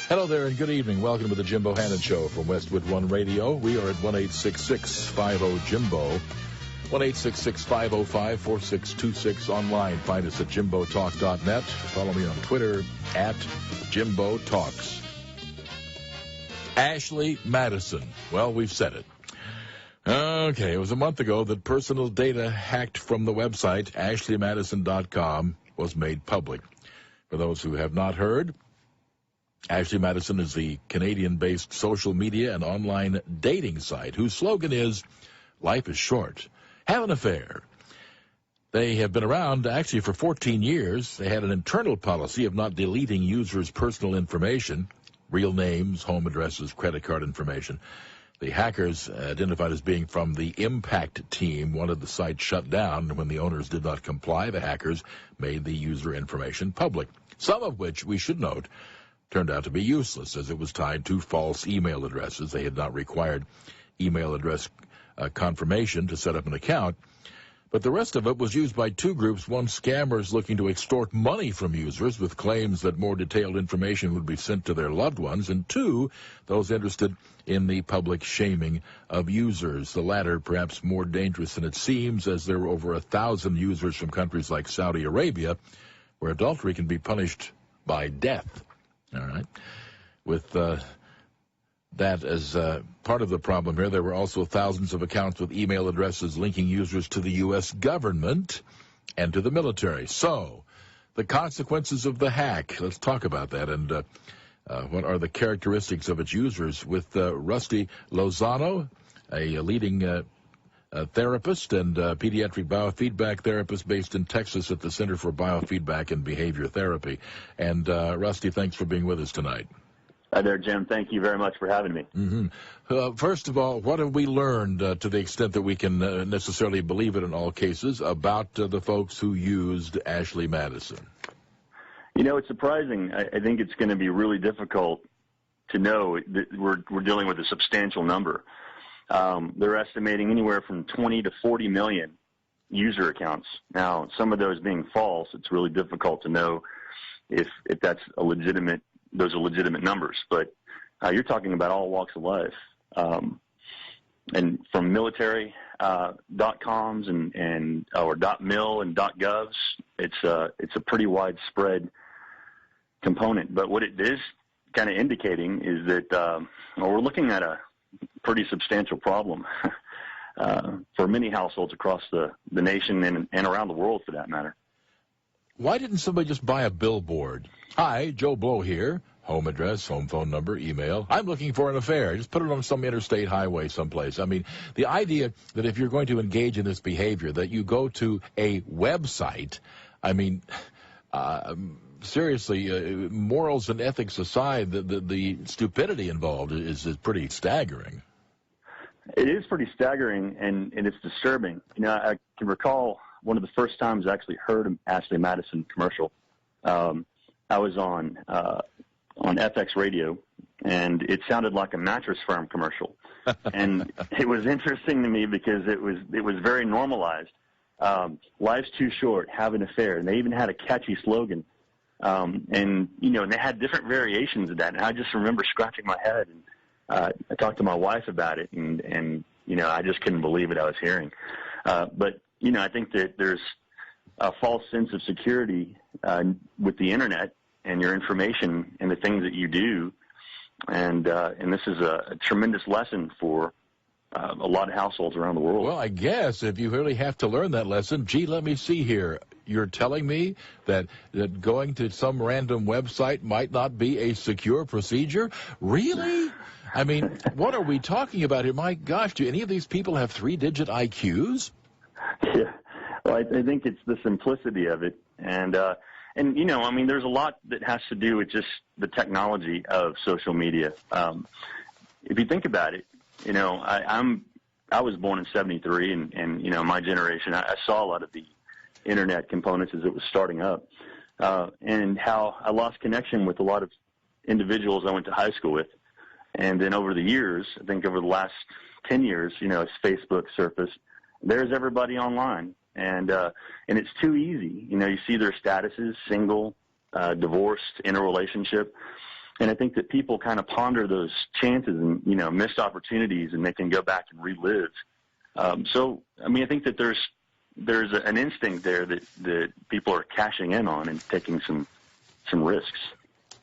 Hello there and good evening. Welcome to the Jimbo Hannon Show from Westwood One Radio. We are at 1-866-50-JIMBO, 1-866-505-4626 online. Find us at jimbotalk.net. Follow me on Twitter at Jimbo Talks. Ashley Madison. Well, we've said it. Okay, it was a month ago that personal data hacked from the website ashleymadison.com was made public. For those who have not heard, Ashley Madison is the Canadian-based social media and online dating site whose slogan is, "Life is short. Have an affair." They have been around actually for 14 years. They had an internal policy of not deleting users' personal information, real names, home addresses, credit card information. The hackers, identified as being from the Impact team, wanted the site shut down, and when the owners did not comply, the hackers made the user information public, some of which, we should note, turned out to be useless, as it was tied to false email addresses. They had not required email address confirmation to set up an account. But the rest of it was used by two groups, one, scammers looking to extort money from users with claims that more detailed information would be sent to their loved ones, and two, those interested in the public shaming of users. The latter perhaps more dangerous than it seems, as there were over 1,000 users from countries like Saudi Arabia, where adultery can be punished by death. All right. With that as part of the problem here, there were also thousands of accounts with email addresses linking users to the U.S. government and to the military. So, the consequences of the hack. Let's talk about that and what are the characteristics of its users with Rusty Lozano, a leading therapist and pediatric biofeedback therapist based in Texas at the Center for Biofeedback and Behavior Therapy. And Rusty, thanks for being with us tonight. Hi there, Jim. Thank you very much for having me. First of all, what have we learned, to the extent that we can necessarily believe it in all cases, about the folks who used Ashley Madison? You know, it's surprising. I think it's going to be really difficult to know that we're dealing with a substantial number. They're estimating anywhere from 20 to 40 million user accounts. Now, some of those being false, it's really difficult to know if those are legitimate numbers. But you're talking about all walks of life, and from military .coms and or .mil and .govs. It's a pretty widespread component. But what it is kind of indicating is that we're looking at a pretty substantial problem for many households across the nation and around the world, for that matter. Why didn't somebody just buy a billboard? Hi, Joe Blow here. Home address, home phone number, email. I'm looking for an affair. Just put it on some interstate highway someplace. I mean, the idea that if you're going to engage in this behavior, that you go to a website, I mean, seriously, morals and ethics aside, the stupidity involved is pretty staggering. It is pretty staggering, and it's disturbing. You know, I can recall one of the first times I actually heard an Ashley Madison commercial. I was on FX radio, and it sounded like a mattress firm commercial. And it was interesting to me because it was very normalized. Life's too short, have an affair. And they even had a catchy slogan. And they had different variations of that. And I just remember scratching my head. And I talked to my wife about it, and I just couldn't believe what I was hearing. But I think that there's a false sense of security with the internet and your information and the things that you do. And this is a tremendous lesson for a lot of households around the world. Well, I guess if you really have to learn that lesson, let me see here. You're telling me that going to some random website might not be a secure procedure? Really? I mean, what are we talking about here? My gosh, do any of these people have 3-digit IQs? Yeah. Well, I think it's the simplicity of it. And there's a lot that has to do with just the technology of social media. If you think about it, I was born in '73, and my generation, I saw a lot of the internet components as it was starting up, and how I lost connection with a lot of individuals I went to high school with. And then over the years, I think over the last 10 years, as Facebook surfaced, there's everybody online. And it's too easy. You see their statuses, single, divorced, in a relationship. And I think that people kind of ponder those chances and, missed opportunities, and they can go back and relive. So, I mean, I think that there's an instinct there that people are cashing in on and taking some risks.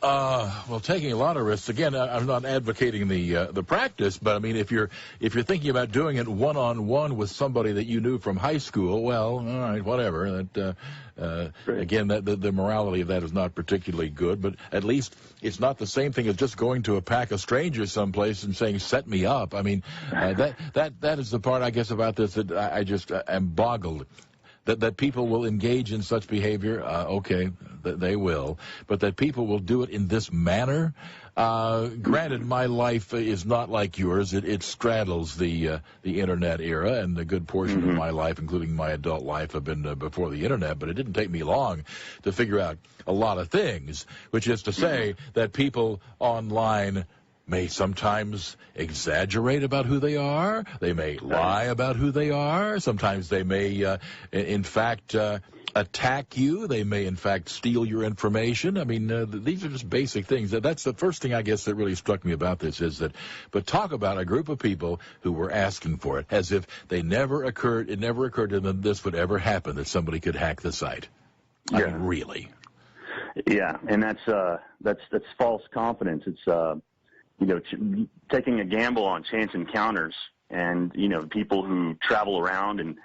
Well, taking a lot of risks. Again, I'm not advocating the practice, but I mean, if you're thinking about doing it one-on-one with somebody that you knew from high school, well, all right, whatever. Again, the morality of that is not particularly good, but at least it's not the same thing as just going to a pack of strangers someplace and saying, "Set me up." I mean, that is the part, I guess, about this that I just am boggled. That people will engage in such behavior, okay, they will, but that people will do it in this manner. Granted, my life is not like yours. It straddles the internet era, and a good portion of my life, including my adult life, have been before the internet. But it didn't take me long to figure out a lot of things, which is to say that people online may sometimes exaggerate about who they are. They may lie about who they are. Sometimes they may, in fact, attack you. They may, in fact, steal your information. I mean, these are just basic things. That's the first thing, I guess, that really struck me about this is that, but talk about a group of people who were asking for it as if it never occurred to them this would ever happen, that somebody could hack the site. I mean, really. Yeah, and that's false confidence. It's, taking a gamble on chance encounters, and, people who travel around and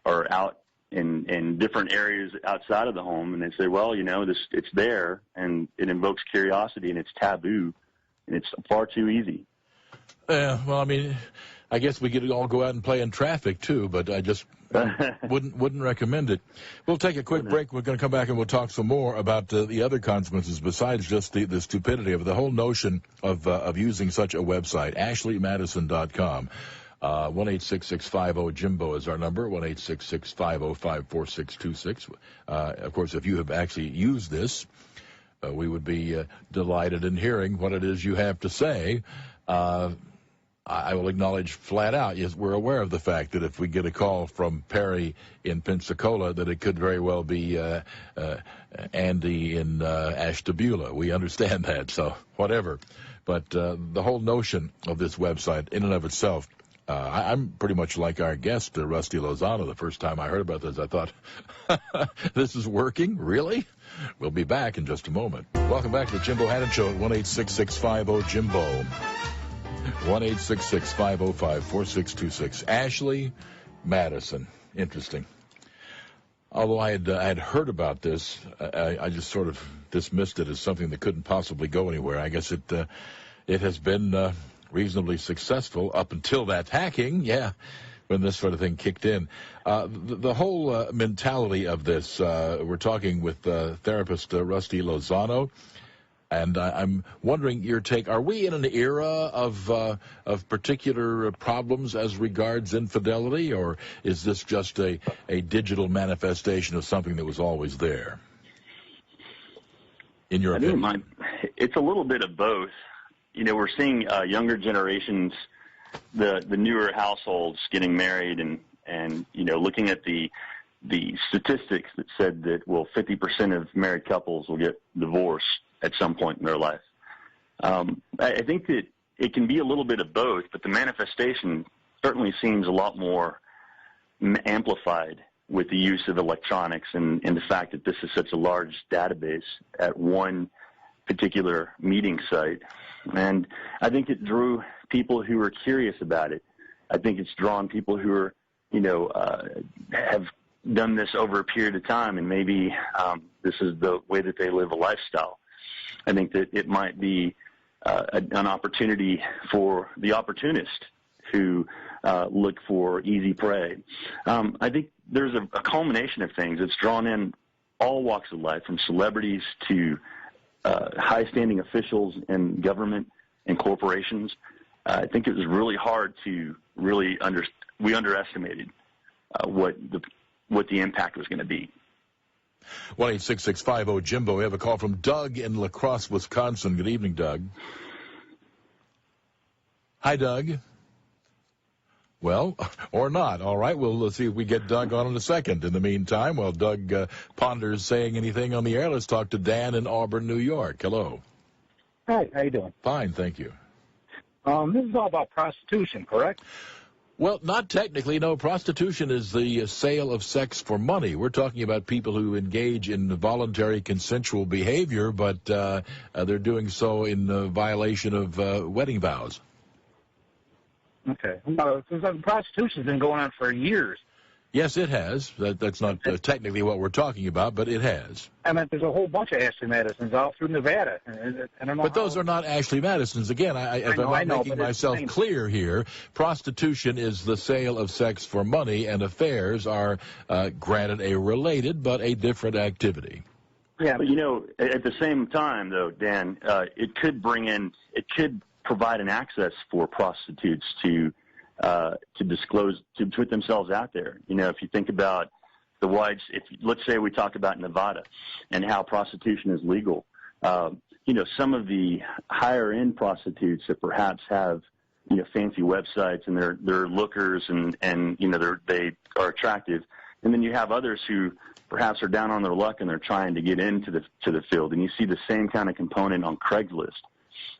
are out in different areas outside of the home, and they say, well, it's there, and it invokes curiosity, and it's taboo, and it's far too easy. Well, I mean, I guess we could all go out and play in traffic too, but I just wouldn't recommend it. We'll take a quick break. We're going to come back and we'll talk some more about the other consequences besides just the stupidity of the whole notion of using such a website. AshleyMadison.com. 1-866-50-JIMBO is our number. 1-866-505-4626. Of course, if you have actually used this, we would be delighted in hearing what it is you have to say. I will acknowledge flat out, yes, we're aware of the fact that if we get a call from Perry in Pensacola, that it could very well be Andy in Ashtabula. We understand that, so whatever. But the whole notion of this website in and of itself, I'm pretty much like our guest, Rusty Lozano. The first time I heard about this, I thought, this is working? Really? We'll be back in just a moment. Welcome back to the Jimbo Hannon Show at 1-866-50-JIMBO. 1-866-505-4626. Ashley Madison. Interesting. Although I had heard about this, I just sort of dismissed it as something that couldn't possibly go anywhere. I guess it has been reasonably successful up until that hacking, when this sort of thing kicked in. The whole mentality of this, we're talking with therapist Rusty Lozano. And I'm wondering your take. Are we in an era of particular problems as regards infidelity, or is this just a digital manifestation of something that was always there? In your opinion? It's a little bit of both. We're seeing younger generations, the newer households getting married, and looking at the statistics that said that 50% of married couples will get divorced at some point in their life. I think that it can be a little bit of both, but the manifestation certainly seems a lot more amplified with the use of electronics and the fact that this is such a large database at one particular meeting site. And I think it drew people who are curious about it. I think it's drawn people who are, have done this over a period of time, and maybe this is the way that they live a lifestyle. I think that it might be an opportunity for the opportunist who look for easy prey. I think there's a culmination of things. It's drawn in all walks of life, from celebrities to high-standing officials in government and corporations. I think it was really hard to really we underestimated what the impact was going to be. 1-866-50-JIMBO. We have a call from Doug in La Crosse, Wisconsin. Good evening, Doug. Hi, Doug. Well, or not. All right, well, let's see if we get Doug on in a second. In the meantime, while Doug ponders saying anything on the air, let's talk to Dan in Auburn, New York. Hello. Hi, how you doing? Fine, thank you. This is all about prostitution, correct? Well, not technically. No, prostitution is the sale of sex for money. We're talking about people who engage in voluntary consensual behavior, but they're doing so in violation of wedding vows. Okay. Prostitution's been going on for years. Yes, it has. That's not technically what we're talking about, but it has. I mean, there's a whole bunch of Ashley Madisons all through Nevada. I don't know. But those are not Ashley Madisons. Again, if I'm not making myself clear here, prostitution is the sale of sex for money, and affairs are, granted, a related but a different activity. Yeah, but at the same time, though, Dan, it could provide an access for prostitutes to disclose, to put themselves out there. If you think about the let's say we talk about Nevada and how prostitution is legal, some of the higher end prostitutes that perhaps have, fancy websites and they're lookers and they are attractive. And then you have others who perhaps are down on their luck and they're trying to get into the field. And you see the same kind of component on Craigslist,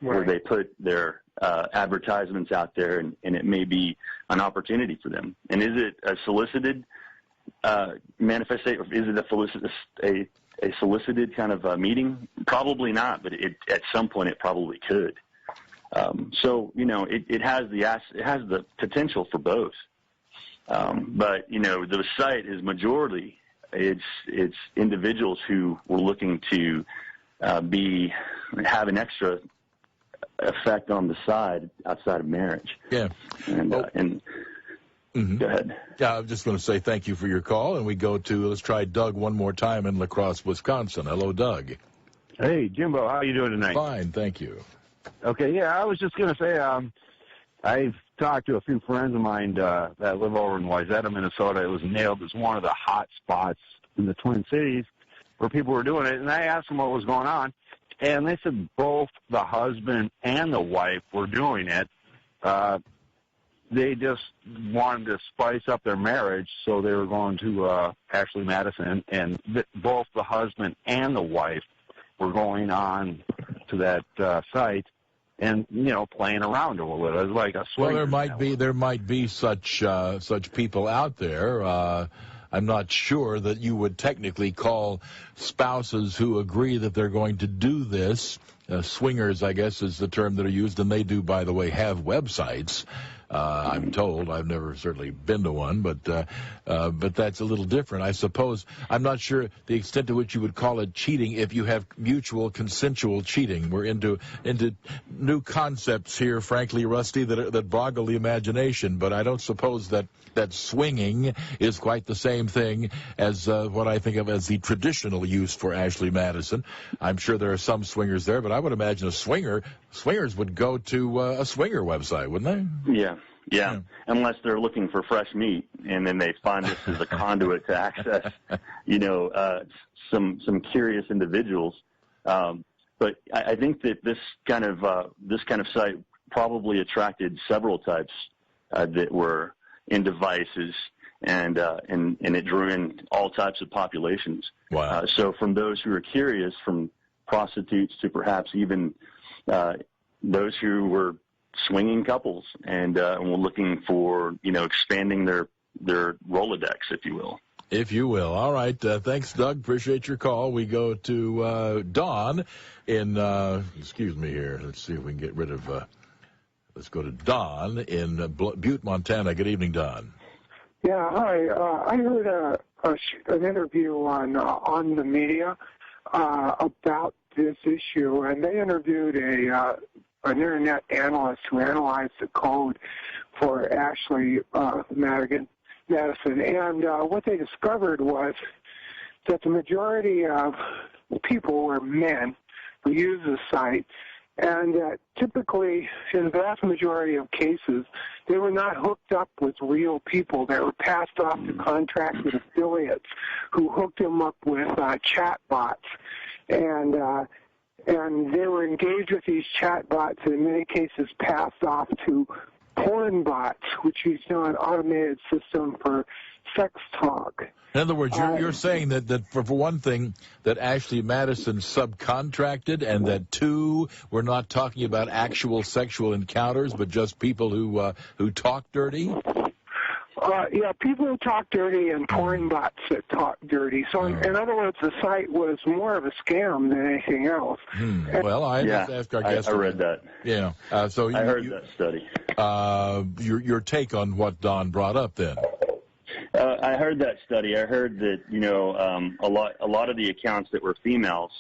right, where they put their advertisements out there, and it may be an opportunity for them. And is it a solicited manifestation? Is it a solicited kind of meeting? Probably not, but at some point it probably could. So it has the potential for both. But the site is majority it's individuals who were looking to have an extra effect on the side outside of marriage. Yeah. And mm-hmm. Go ahead. Yeah, I'm just going to say thank you for your call, and let's try Doug one more time in La Crosse, Wisconsin. Hello, Doug. Hey, Jimbo, how you doing tonight? Fine, thank you. Okay, yeah, I was just going to say I've talked to a few friends of mine that live over in Wayzata, Minnesota. It was nailed as one of the hot spots in the Twin Cities where people were doing it, and I asked them what was going on. And they said both the husband and the wife were doing it. They just wanted to spice up their marriage, so they were going to Ashley Madison, and both the husband and the wife were going on to that site and playing around a little bit. It was like a swing. Well, there might be such people out there. I'm not sure that you would technically call spouses who agree that they're going to do this. Swingers, I guess, is the term that are used, and they do, by the way, have websites. I'm told. I've never certainly been to one, but that's a little different, I suppose. I'm not sure the extent to which you would call it cheating if you have mutual consensual cheating. We're into new concepts here, frankly, Rusty, that boggle the imagination. But I don't suppose that swinging is quite the same thing as what I think of as the traditional use for Ashley Madison. I'm sure there are some swingers there, but I would imagine swingers would go to a swinger website, wouldn't they? Yeah. Unless they're looking for fresh meat, and then they find this as a conduit to access, some curious individuals. But I think that this kind of site probably attracted several types that were in devices, and it drew in all types of populations. Wow. So from those who are curious, from prostitutes to perhaps even those who were swinging couples and were looking for, expanding their Rolodex, if you will. If you will. All right. Thanks, Doug. Appreciate your call. We go to Don in, excuse me here. Let's see if we can get rid of, let's go to Don in Butte, Montana. Good evening, Don. Yeah, hi. I heard an interview on the media about this issue, and they interviewed an internet analyst who analyzed the code for Ashley Madison, and what they discovered was that the majority of people were men who use the site, and typically, in the vast majority of cases, they were not hooked up with real people. They were passed off to contracted affiliates who hooked them up with chat bots, and they were engaged with these chat bots, and in many cases passed off to porn bots, which is an automated system for sex talk. In other words, you're saying that for one thing, that Ashley Madison subcontracted, and that two, we're not talking about actual sexual encounters, but just people who talk dirty? Yeah, people who talk dirty and porn bots that talk dirty. So, in other words, the site was more of a scam than anything else. Well, I just asked our guest. I read that. Yeah. So I heard that study. Your take on what Don brought up then? I heard that study. I heard that a lot of the accounts that were females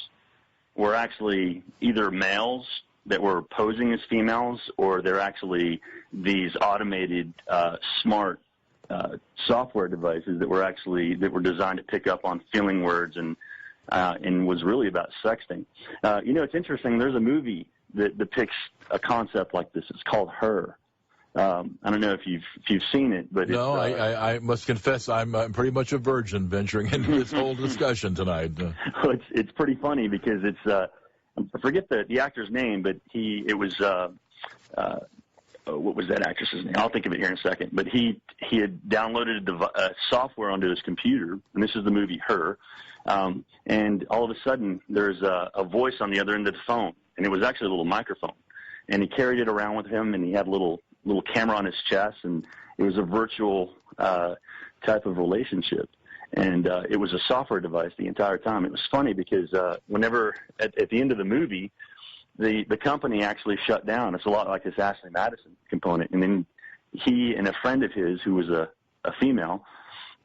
were actually either males that were posing as females, or they're actually these automated smart software devices that were designed to pick up on feeling words and was really about sexting. It's interesting. There's a movie that depicts a concept like this. It's called Her. I don't know if you've seen it, but no, I must confess I'm pretty much a virgin venturing into this whole discussion tonight. Well, it's pretty funny because it's I forget the actor's name, but it was what was that actress's name? I'll think of it here in a second. But he had downloaded software onto his computer, and this is the movie Her. And all of a sudden, there's a voice on the other end of the phone, and it was actually a little microphone. And he carried it around with him, and he had a little camera on his chest, and it was a virtual type of relationship. And it was a software device the entire time. It was funny because whenever at the end of the movie, the company actually shut down. It's a lot like this Ashley Madison component. And then he and a friend of his who was a female,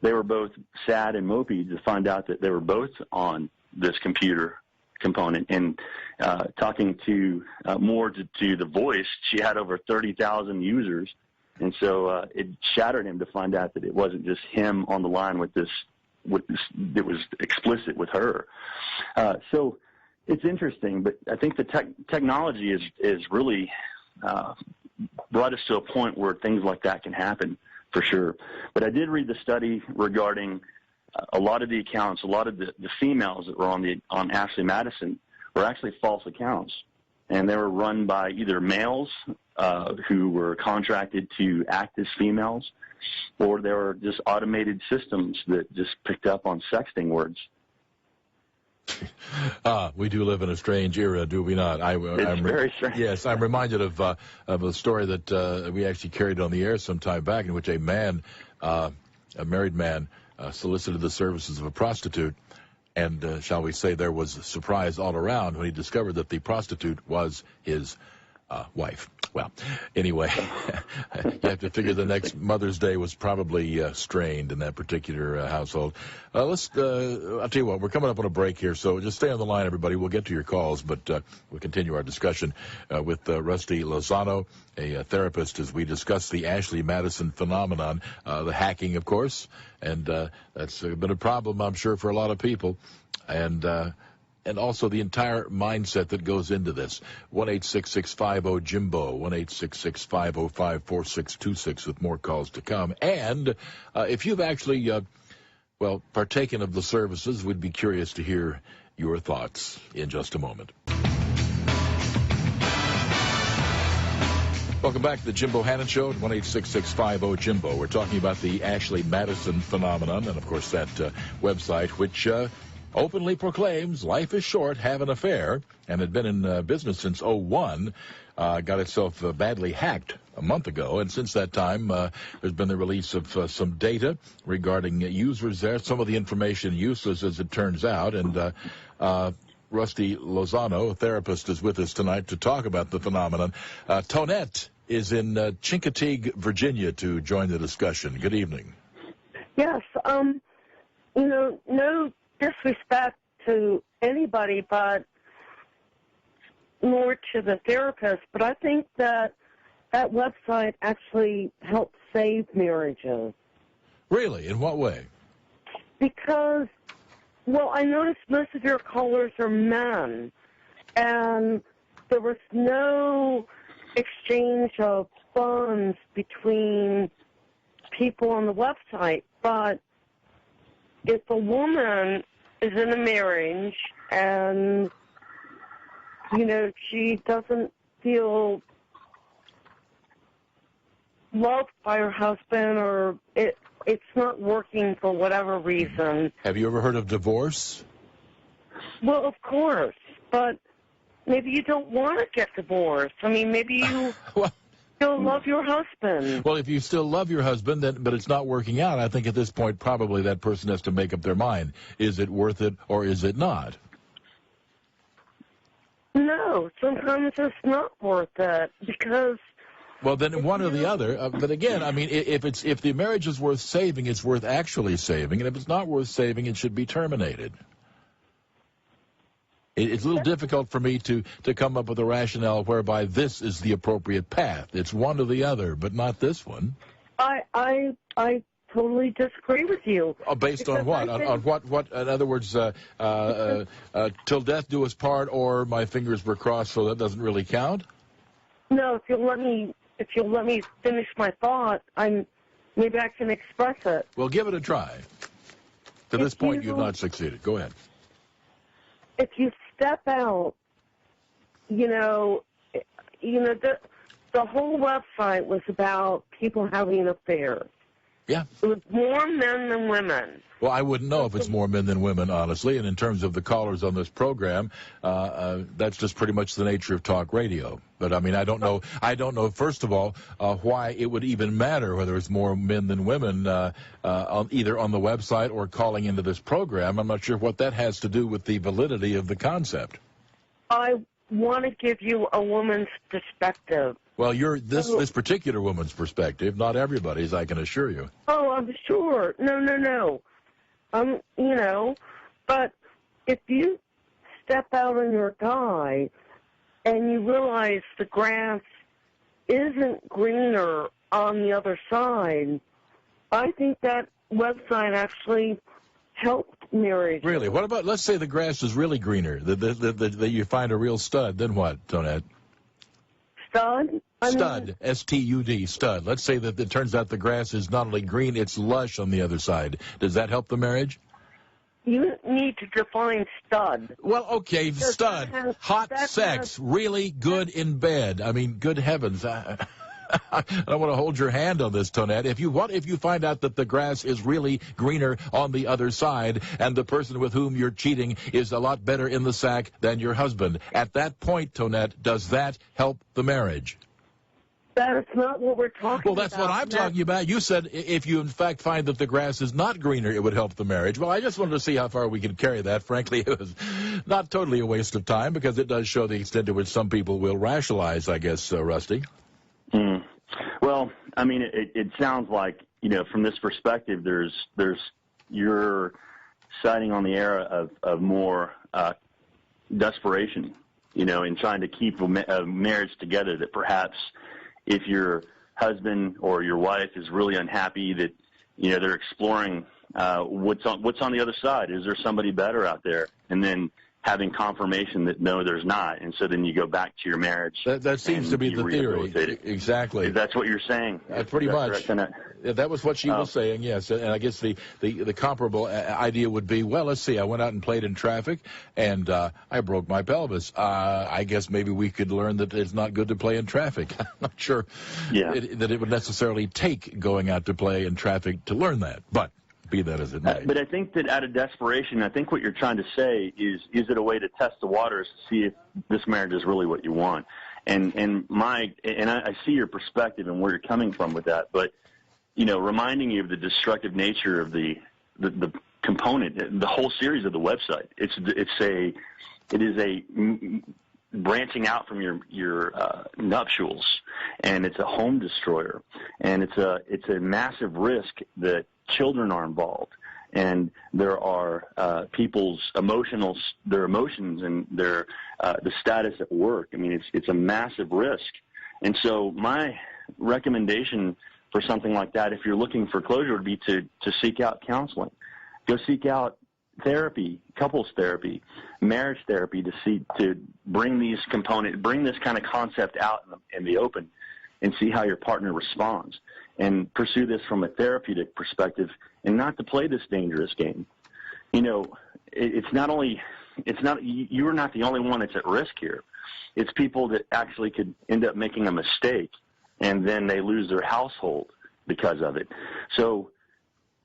they were both sad and mopey to find out that they were both on this computer component. And talking to more to the voice, she had over 30,000 users. And so it shattered him to find out that it wasn't just him on the line with this that was explicit with her. So it's interesting, but I think the technology is really brought us to a point where things like that can happen for sure. But I did read the study regarding a lot of the accounts, a lot of the females that were on Ashley Madison were actually false accounts, and they were run by either males who were contracted to act as females, or there were just automated systems that just picked up on sexting words. We do live in a strange era, do we not? It's very strange. Yes, I'm reminded of a story that we actually carried on the air some time back, in which a married man, solicited the services of a prostitute, and shall we say there was surprise all around when he discovered that the prostitute was his wife. Well, anyway, you have to figure the next Mother's Day was probably strained in that particular household. I'll tell you what, we're coming up on a break here, so just stay on the line, everybody. We'll get to your calls, but we'll continue our discussion with Rusty Lozano, a therapist, as we discuss the Ashley Madison phenomenon, the hacking, of course, and that's been a problem, I'm sure, for a lot of people, and also the entire mindset that goes into this. 1-866-50-JIMBO, 1-866-505-4626, with more calls to come. And if you've actually, partaken of the services, we'd be curious to hear your thoughts in just a moment. Welcome back to the Jimbo Hannon Show at 1-866-50-JIMBO. We're talking about the Ashley Madison phenomenon, and, of course, that website, which openly proclaims life is short, have an affair, and had been in business since 2001, got itself badly hacked a month ago, and since that time there's been the release of some data regarding users there, some of the information useless as it turns out, and Rusty Lozano, a therapist, is with us tonight to talk about the phenomenon. Tonette is in Chincoteague, Virginia, to join the discussion. Good evening. Yes, no disrespect to anybody, but more to the therapist. But I think that website actually helped save marriages. Really? In what way? Because, I noticed most of your callers are men, and there was no exchange of funds between people on the website. But if a woman is in a marriage and, she doesn't feel loved by her husband, or it's not working for whatever reason. Have you ever heard of divorce? Well, of course, but maybe you don't want to get divorced. I mean, maybe you still love your husband. Well, if you still love your husband, but it's not working out, I think at this point probably that person has to make up their mind. Is it worth it or is it not? No, sometimes it's not worth it because... Well, then one or the other. But again, I mean, if the marriage is worth saving, it's worth actually saving. And if it's not worth saving, it should be terminated. It's a little difficult for me to come up with a rationale whereby this is the appropriate path. It's one or the other, but not this one. I totally disagree with you. Based on what? On what? In other words, till death do us part, or my fingers were crossed, so that doesn't really count? No, if you'll let me finish my thought, maybe I can express it. Well, give it a try. To this point, you've not succeeded. Go ahead. If you step out, the whole website was about people having affairs. Yeah. It was more men than women. Well, I wouldn't know if it's more men than women, honestly. And in terms of the callers on this program, that's just pretty much the nature of talk radio. But I mean, I don't know. First of all, why it would even matter whether it's more men than women, either on the website or calling into this program. I'm not sure what that has to do with the validity of the concept. I want to give you a woman's perspective. Well, you're this particular woman's perspective, not everybody's, I can assure you. Oh, I'm sure. No. But if you step out on your guy and you realize the grass isn't greener on the other side, I think that website actually helped marriage. Really? What about, let's say the grass is really greener, that you find a real stud, then what, Tonette? Stud? Stud, S-T-U-D, stud. Let's say that it turns out the grass is not only green, it's lush on the other side. Does that help the marriage? You need to define stud. Well, okay, stud, hot sex, really good in bed. I mean, good heavens. I don't want to hold your hand on this, Tonette. If you find out that the grass is really greener on the other side and the person with whom you're cheating is a lot better in the sack than your husband, at that point, Tonette, does that help the marriage? That is not what we're talking about. Well, that's what I'm talking about. You said if you, in fact, find that the grass is not greener, it would help the marriage. Well, I just wanted to see how far we could carry that. Frankly, it was not totally a waste of time because it does show the extent to which some people will rationalize, I guess, Rusty. Well, I mean, it sounds like, from this perspective, you're citing on the era of more desperation, in trying to keep a marriage together, that perhaps if your husband or your wife is really unhappy, that, they're exploring what's on the other side. Is there somebody better out there? And then having confirmation that no, there's not, and so then you go back to your marriage. That seems to be the theory. Exactly. That's what you're saying. Pretty much. That was what she was saying, yes. And I guess the comparable idea would be, well, let's see, I went out and played in traffic, and I broke my pelvis. I guess maybe we could learn that it's not good to play in traffic. I'm not sure that it would necessarily take going out to play in traffic to learn that, but be that as it may. But I think that out of desperation, I think what you're trying to say is it a way to test the waters to see if this marriage is really what you want? And I see your perspective and where you're coming from with that, but reminding you of the destructive nature of the component, the whole series of the website. It is a branching out from your nuptials, and it's a home destroyer, and it's a massive risk that children are involved, and there are people's emotions and their the status at work. I mean, it's a massive risk, and so my recommendation for something like that, if you're looking for closure, would be to seek out counseling, go seek out therapy, couples therapy, marriage therapy, to bring this kind of concept out in the open, and see how your partner responds, and pursue this from a therapeutic perspective, and not to play this dangerous game. You're not the only one that's at risk here. It's people that actually could end up making a mistake and then they lose their household because of it. So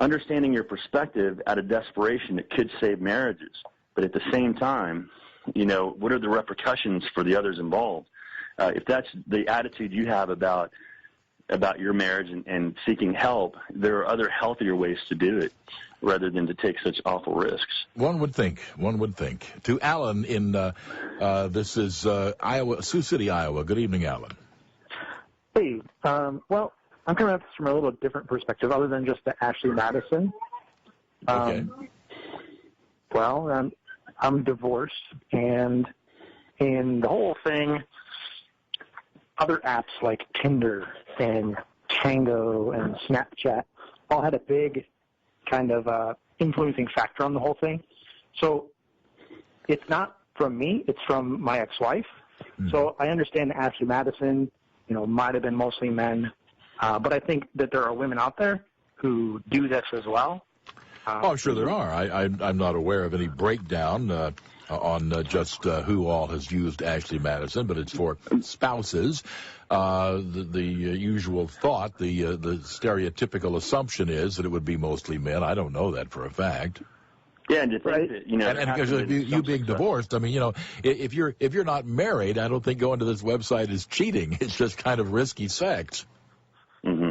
understanding your perspective out of desperation, it could save marriages. But at the same time, what are the repercussions for the others involved? If that's the attitude you have about your marriage and seeking help, there are other healthier ways to do it rather than to take such awful risks. One would think. To Alan in, this is Iowa, Sioux City, Iowa. Good evening, Alan. Hey, well, I'm coming at this from a little different perspective other than just the Ashley Madison. Okay. Well, I'm divorced, and in the whole thing, other apps like Tinder and Tango and Snapchat all had a big kind of influencing factor on the whole thing. So it's not from me, it's from my ex-wife. Mm-hmm. So I understand Ashley Madison, might have been mostly men, but I think that there are women out there who do this as well. Oh, sure there are. I'm not aware of any breakdown on just who all has used Ashley Madison, but it's for spouses. The usual thought, the stereotypical assumption is that it would be mostly men. I don't know that for a fact. Yeah, and to think that, and because you being divorced, I mean, if you're not married, I don't think going to this website is cheating. It's just kind of risky sex. Mm-hmm.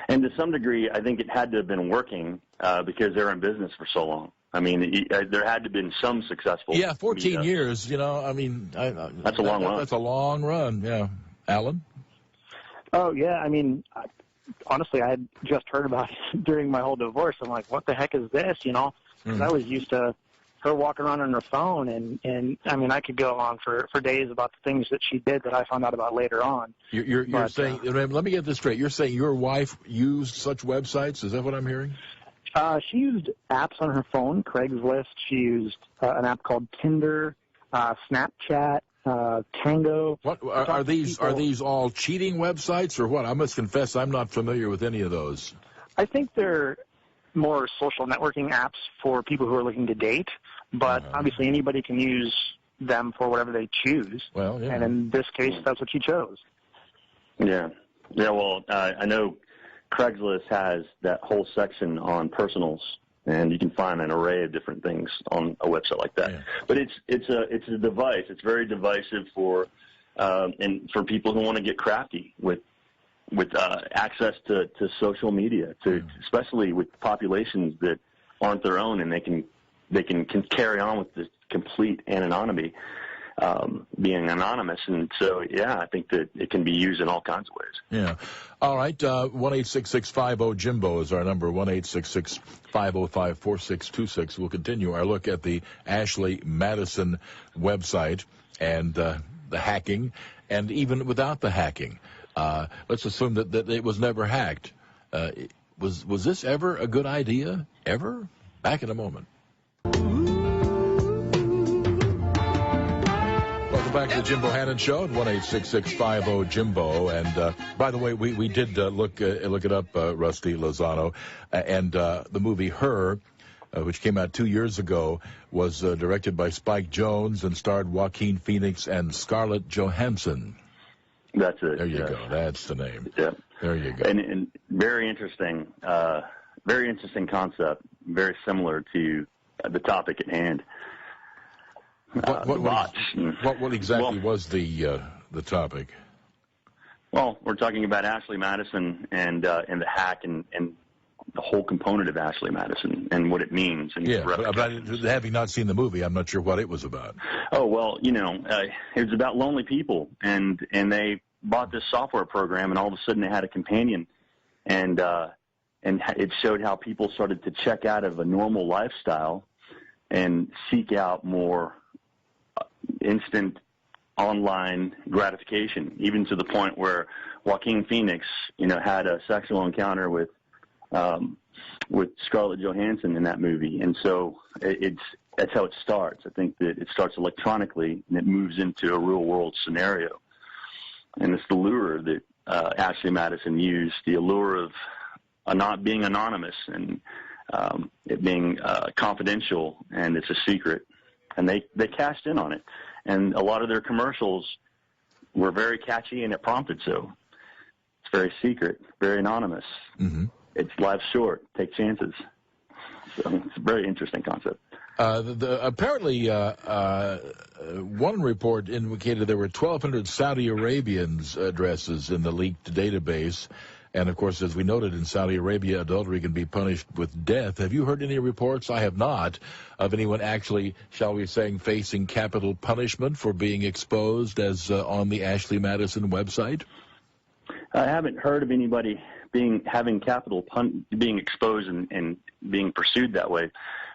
And to some degree, I think it had to have been working because they're in business for so long. I mean, there had to have been some successful. Yeah, 14 years, I mean. That's a long run. That's a long run, yeah. Alan? Oh, yeah, I mean, honestly, I had just heard about it during my whole divorce. I'm like, what the heck is this, Because I was used to her walking around on her phone, and I mean, I could go on for days about the things that she did that I found out about later on. You're saying, let me get this straight, you're saying your wife used such websites? Is that what I'm hearing? She used apps on her phone, Craigslist. She used an app called Tinder, Snapchat, Tango. What are these? Are these all cheating websites or what? I must confess, I'm not familiar with any of those. I think they're more social networking apps for people who are looking to date, but obviously anybody can use them for whatever they choose. Well, yeah. And in this case, that's what she chose. Yeah. Well, I know Craigslist has that whole section on personals, and you can find an array of different things on a website like that. Yeah. But it's a device. It's very divisive for people who want to get crafty with access to social media, especially with populations that aren't their own, and they can carry on with this complete anonymity, being anonymous. And so, yeah, I think that it can be used in all kinds of ways. Yeah. All right. 1-866-50-JIMBO is our number, 1-866-505-4626. We'll continue our look at the Ashley Madison website and the hacking, and even without the hacking. Let's assume that it was never hacked. Was this ever a good idea? Ever? Back in a moment. Welcome back to the Jim Bohannon Show at 1-866-50-JIMBO. And by the way, we did look it up, Rusty Lozano, and the movie Her, which came out 2 years ago, was directed by Spike Jonze and starred Joaquin Phoenix and Scarlett Johansson. That's it. There you go. That's the name. Yeah. There you go. And very interesting concept. Very similar to the topic at hand. What exactly was the topic? Well, we're talking about Ashley Madison and the hack and the whole component of Ashley Madison and what it means. And yeah, but having not seen the movie, I'm not sure what it was about. Oh, well, it was about lonely people, and they bought this software program, and all of a sudden they had a companion, and it showed how people started to check out of a normal lifestyle and seek out more instant online gratification, even to the point where Joaquin Phoenix, had a sexual encounter with Scarlett Johansson in that movie. And so that's how it starts. I think that it starts electronically and it moves into a real world scenario. And it's the lure that Ashley Madison used, the allure of not being anonymous and it being confidential, and it's a secret. And they cashed in on it. And a lot of their commercials were very catchy, and it prompted so. It's very secret, very anonymous. Mm-hmm. It's life short. Take chances. So it's a very interesting concept. Apparently, one report indicated there were 1,200 Saudi Arabians' addresses in the leaked database. And, of course, as we noted, in Saudi Arabia, adultery can be punished with death. Have you heard any reports? I have not, of anyone actually, shall we say, facing capital punishment for being exposed as on the Ashley Madison website? I haven't heard of anybody having being exposed and being pursued that way.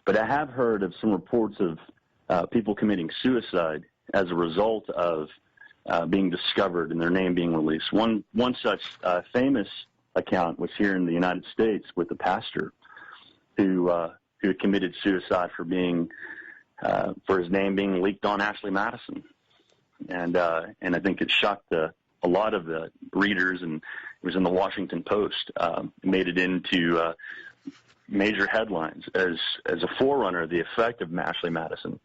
But I have heard of some reports of people committing suicide as a result of being discovered and their name being released. One such famous account was here in the United States with a pastor who had committed suicide for his name being leaked on Ashley Madison, and I think it shocked a lot of the readers, and it was in the Washington Post. Made it into major headlines as a forerunner of the effect of Ashley Madison.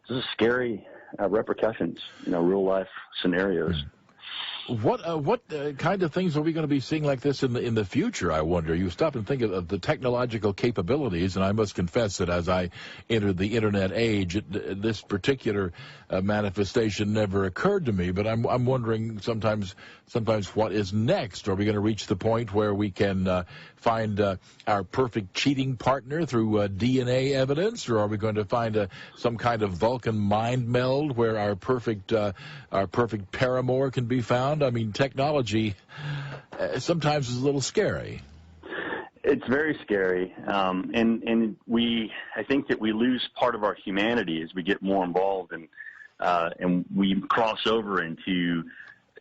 This is scary repercussions, real life scenarios. What kind of things are we going to be seeing like this in the future, I wonder? You stop and think of the technological capabilities, and I must confess that as I entered the Internet age, this particular manifestation never occurred to me, but I'm wondering sometimes what is next. Are we going to reach the point where we can find our perfect cheating partner through DNA evidence, or are we going to find some kind of Vulcan mind meld where our perfect paramour can be found? I mean, technology sometimes is a little scary. It's very scary, and I think that we lose part of our humanity as we get more involved, and we cross over into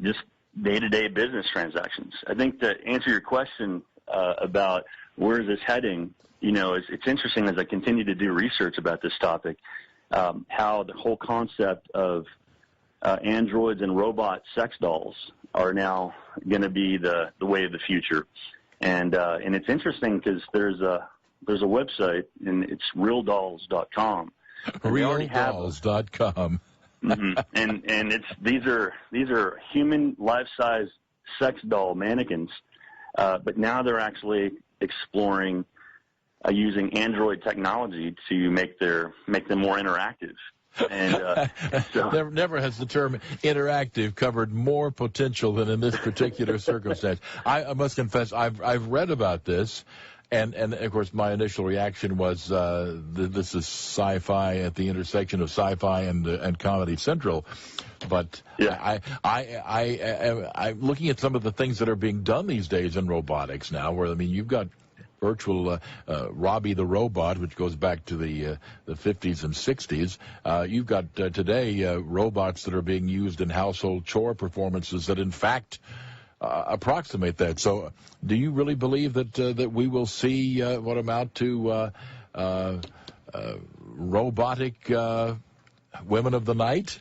just day-to-day business transactions. I think to answer your question about where is this heading, it's interesting as I continue to do research about this topic, how the whole concept of androids and robot sex dolls are now going to be the way of the future, and it's interesting because there's a website, and it's realdolls.com. Realdolls.com. Mm-hmm. And these are human life-size sex doll mannequins, but now they're actually exploring using Android technology to make them more interactive. And so never has the term interactive covered more potential than in this particular circumstance. I must confess, I've read about this, and of course my initial reaction was this is sci-fi at the intersection of sci-fi and Comedy Central. But yeah. I'm looking at some of the things that are being done these days in robotics now, where you've got virtual Robbie the robot, which goes back to the 50s and 60s. You've got today robots that are being used in household chore performances that, in fact, approximate that. So, do you really believe that we will see what amount to robotic women of the night?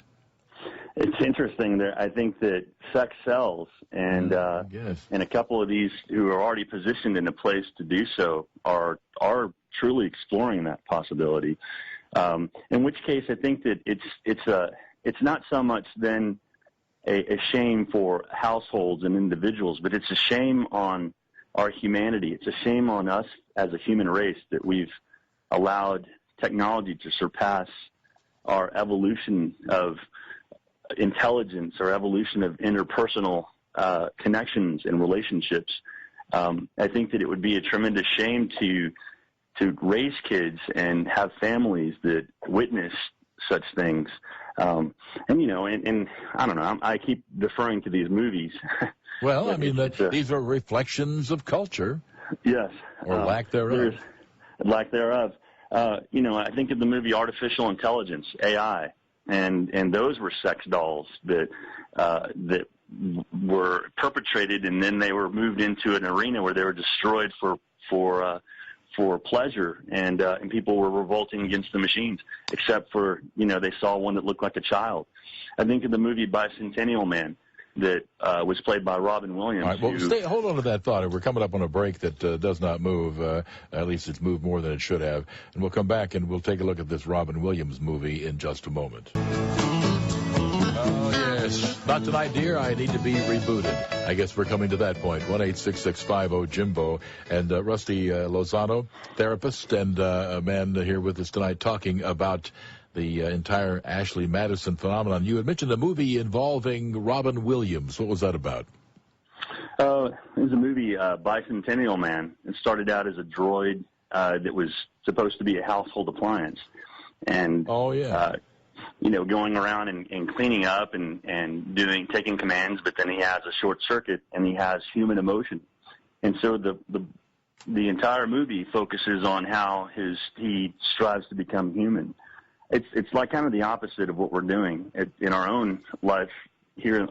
It's interesting. I think that sex sells, and a couple of these who are already positioned in a place to do so are truly exploring that possibility. In which case, I think that it's not so much then a shame for households and individuals, but it's a shame on our humanity. It's a shame on us as a human race that we've allowed technology to surpass our evolution of intelligence, or evolution of interpersonal connections and relationships. I think that it would be a tremendous shame to raise kids and have families that witness such things. And I don't know, I keep deferring to these movies. Well, these are reflections of culture. Yes. Or lack thereof. Lack thereof. I think of the movie Artificial Intelligence, AI, and those were sex dolls that were perpetrated, and then they were moved into an arena where they were destroyed for pleasure, and people were revolting against the machines, except for they saw one that looked like a child. I think of the movie Bicentennial Man that was played by Robin Williams. All right, well, hold on to that thought. We're coming up on a break that does not move. At least it's moved more than it should have. And we'll come back and we'll take a look at this Robin Williams movie in just a moment. Oh, yeah. Yes. Not tonight, dear. I need to be rebooted. I guess we're coming to that point. 1-866-50-JIMBO. And Rusty Lozano, therapist, and a man here with us tonight talking about the entire Ashley Madison phenomenon. You had mentioned a movie involving Robin Williams. What was that about? It was a movie, Bicentennial Man. It started out as a droid that was supposed to be a household appliance. And, going around and cleaning up and taking commands, but then he has a short circuit and he has human emotion. And so the entire movie focuses on how he strives to become human. It's like kind of the opposite of what we're doing in our own life here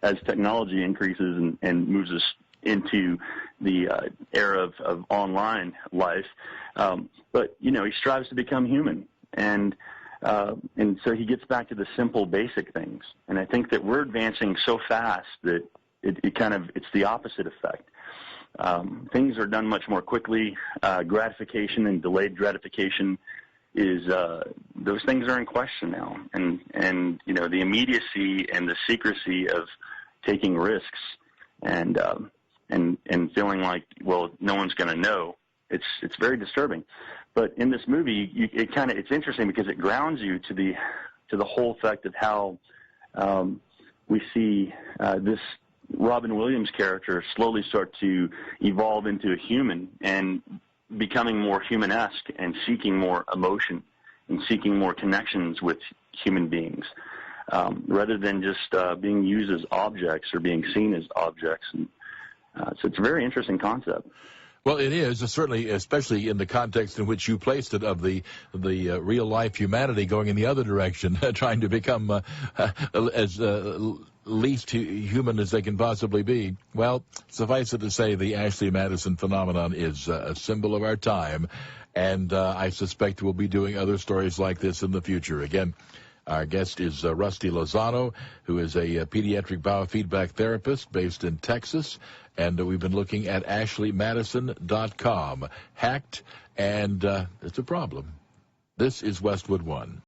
as technology increases and moves us into the era of online life. But he strives to become human. And so he gets back to the simple, basic things. And I think that we're advancing so fast that it's the opposite effect. Things are done much more quickly. Gratification and delayed gratification those things are in question now. And the immediacy and the secrecy of taking risks and feeling like, well, no one's going to know. It's very disturbing. But in this movie, it's interesting because it grounds you to the whole effect of how we see this Robin Williams character slowly start to evolve into a human and becoming more human-esque and seeking more emotion and seeking more connections with human beings, rather than just being used as objects or being seen as objects. And so it's a very interesting concept. Well, it is, certainly, especially in the context in which you placed it of the real-life humanity going in the other direction, trying to become as least human as they can possibly be. Well, suffice it to say, the Ashley Madison phenomenon is a symbol of our time, and I suspect we'll be doing other stories like this in the future. Again, our guest is Rusty Lozano, who is a pediatric biofeedback therapist based in Texas, and we've been looking at ashleymadison.com. Hacked, and it's a problem. This is Westwood One.